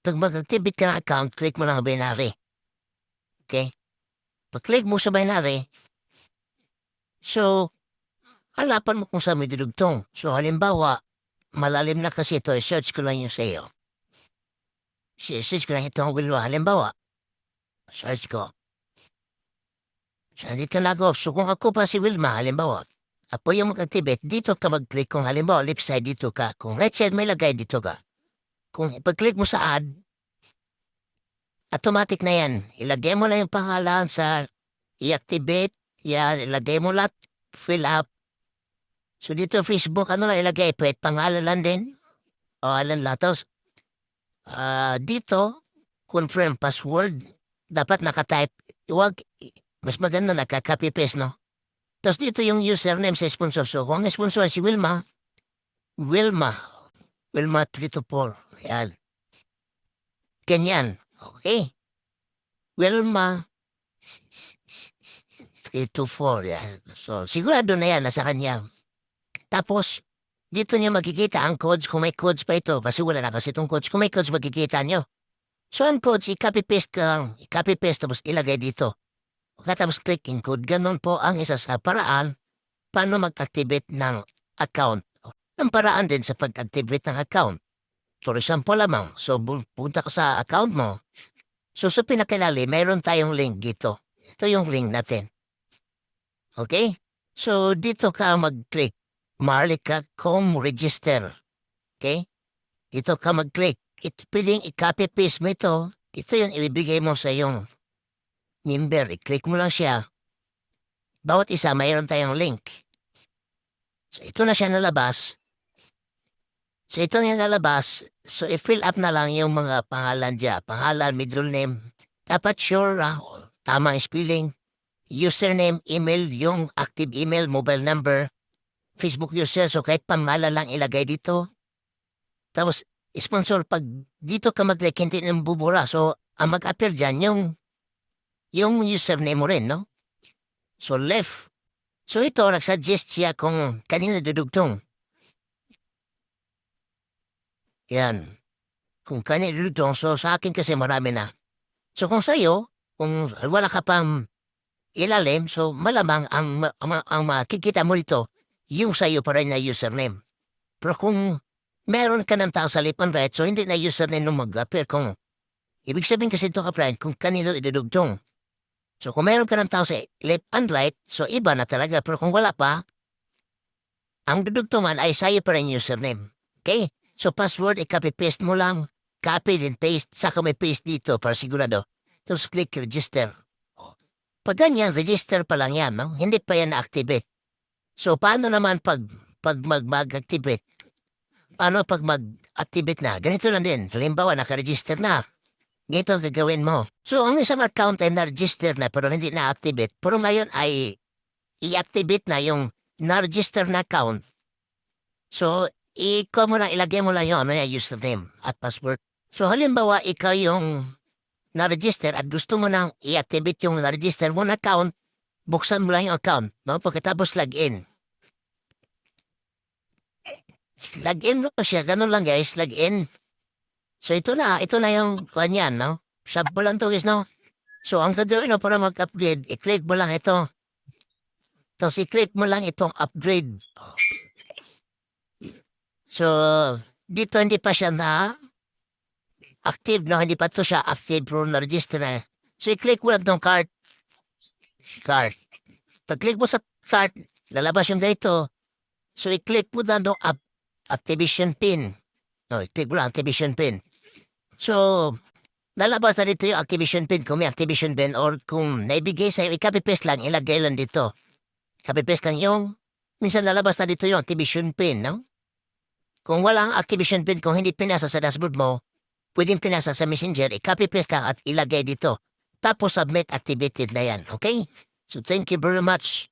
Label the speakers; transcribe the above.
Speaker 1: Pag mag-activate ka ng account, click mo lang ang binary. Okay? Pag-click mo sa binary, so, halapan mo kung saan may dudugtong. So, halimbawa, malalim na kasi ito, search ko lang yung sa iyo. Search ko lang itong Wilma. Halimbawa, search ko. So, nandito na ako. So, kung ako pa si Wilma, halimbawa, ako yung mag-activate, dito ka mag-click. Kung halimbawa, left side dito ka. Kung right side, may lagay dito ka. Kung pag-click mo sa add, automatic na yan. Ilagay mo lang yung pangalan sa i-activate. Yan, ilagay mo lahat. Fill up. So, dito Facebook, ano lang ilagay? Pwede pangalan lang din. O, alam lang. Tapos, dito, confirm password. Dapat nakatype. Huwag, mas maganda nakaka-copy-paste, no? Tapos dito yung username sa sponsor. So, kung ang sponsor si Wilma, Wilma 324. Yan. Ganyan. Okay. Wilma 324. Yan. So, sigurado na yan, nasa kanya. Tapos, dito niyo makikita ang codes kung may codes pa ito. Kasi wala na kasi itong codes. Kung may codes, makikita niyo. So, ang codes, i-copy-paste ka lang. I-copy-paste tapos ilagay dito. Katapos clicking code, ganun po ang isa sa paraan paano mag-activate ng account. Ang paraan din sa pag-activate ng account. For example lamang, so punta ka sa account mo. So sa pinakilali, mayroon tayong link dito. Ito yung link natin. Okay? So dito ka mag-click. Marlica.com register. Okay? Dito ka mag-click. Piling i-copy-paste mo ito. Ito yung ibibigay mo sa yung member. I-click mo lang siya. Bawat isa, mayroon tayong link. So, ito na siya nalabas. So, ito na nalabas. So, i-fill up na lang yung mga pangalan dyan. Pangalan, middle name. Dapat sure, tama ang spelling. Username, email, yung active email, mobile number, Facebook user. So, kahit pangalan lang ilagay dito. Tapos, sponsor, pag dito ka mag-click, hindi nang bubura. So, ang mag-appear dyan, yung username mo rin, no? So, left. So, ito, nagsuggest siya kung kanina dudugtong. Yan. Kung kanina dudugtong, so sa akin kasi marami na. So, kung sa'yo, kung wala ka pang ilalim, so malamang ang makikita mo dito, yung sa'yo pa rin na username. Pero kung meron ka ng tao sa left and right, so hindi na username nung mag-appear. Kung ibig sabihin kasi ito, kaplan, kung kanina idudugtong. So, kung meron ka ng tao sa left and right, so iba na talaga. Pero kung wala pa, ang dudugtungan ay sa'yo pa rin username. Okay? So, password, i-copy-paste mo lang. Copy din paste. Saka may paste dito para sigurado. Tapos, click register. Pag ganyan, register pa lang yan, no? Hindi pa yan na-activate. So, paano naman pag mag-activate? Paano pag mag-activate na? Ganito lang din. Halimbawa, naka-register na. Ganito gagawin mo. So, ang isang account ay na-register na pero hindi na-activate. Pero ngayon ay i-activate na yung na-register na account. So, ikaw mo lang, ilagay mo lang yun, ano yung username at password. So, halimbawa, ikaw yung na-register at gusto mo nang i-activate yung na-register mo na account, buksan mo lang yung account, no? Pagkatapos login. Login mo siya, ganun lang guys, login. So, ito na yung kanyan, no? Sample lang to, guys, no? So, ang gagawin mo para mag-upgrade, i-click mo lang ito. Tapos, i-click mo lang itong upgrade. So, dito hindi pa siya na active, no? Hindi pa to siya active, pero na-register na. So, i-click mo lang itong card. Card. Pag-click mo sa card, lalabas yung ganito. So, i-click mo lang itong activation pin. No, i-click mo lang activation pin. So, lalabas na dito yung activation pin kung may activation pin or kung naibigay sa'yo, i-copy-paste lang, ilagay lang dito. Copy-paste lang yung, minsan lalabas na dito yung activation pin, no? Kung walang activation pin, kung hindi pinasa sa dashboard mo, pwedeng pinasa sa messenger, i-copy-paste lang at ilagay dito. Tapos submit activated na yan, okay? So, thank you very much.